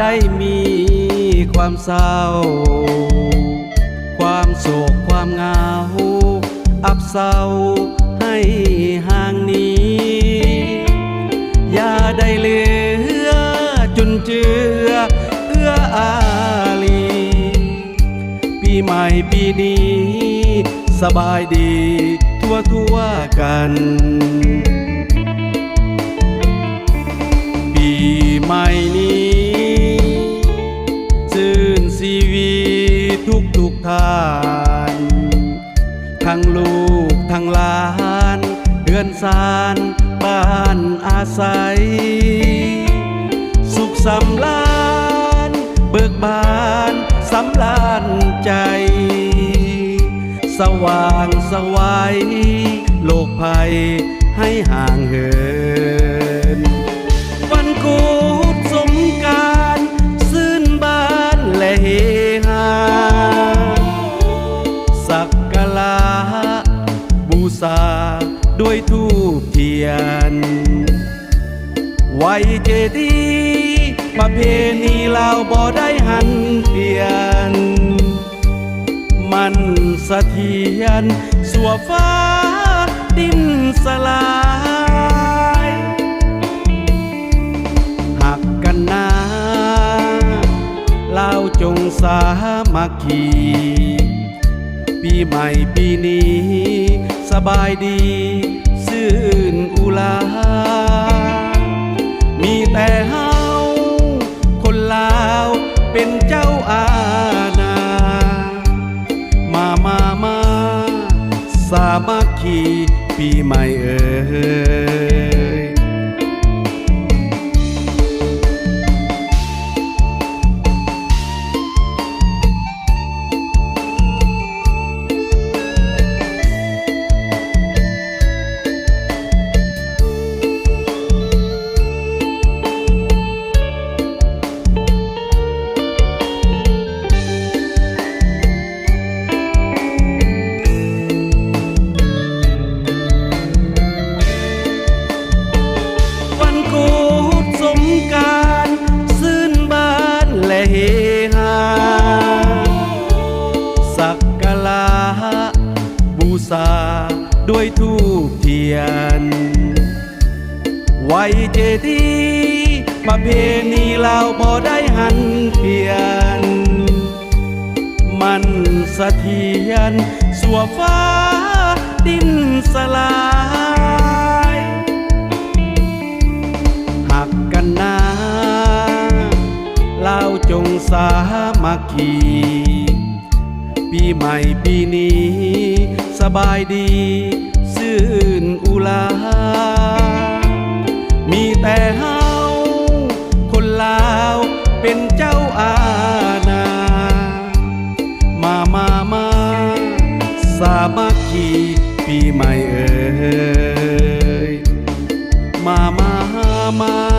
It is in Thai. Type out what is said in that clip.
ได้มีความเศร้าความโศกความเหงาอับเศร้าให้ห่างนี้อย่าได้เหลือจุนเจือเอื้ออารีปีใหม่ปีนี้สบายดีทั่วกันปีใหม่นี้ชื่นชีวิตทุกท่านทั้งลูกทั้งหลานเดือนสานบ้านอาศัยสุขสำราญเบิกบานสำราญใจสว่างสวัยโลกภัยให้ห่างเหินวันกูดสงกรานต์ซื่นบานและเฮฮาสักการะบูชาด้วยธูปเทียนไหวเจดีย์ประเพณีเราบ่ได้หันเปลี่ยนมันสะเทียนสัวฟ้าดินสลายหักกันนาเราจงสามัคคีปีใหม่ปีนี้สบายดีซื่นอุลามีแต่เฮาคนลาวเป็นเจ้าอาณามาสามัคคีปีใหม่เอ่ยเฮฮาสักการะบูชาด้วยธูปเทียนไหวเจดีย์ประเพณีเราบ่ได้หันเปลี่ยนมันสะเทียนสัวฟ้าดินสลายหักกันนาเราจงสามัคคีปีใหม่ปีนี้สบายดีซื่นอุลามีแต่เฮาคนลาวเป็นเจ้าอาณามาสามัคคีปีใหม่เอ่ยมา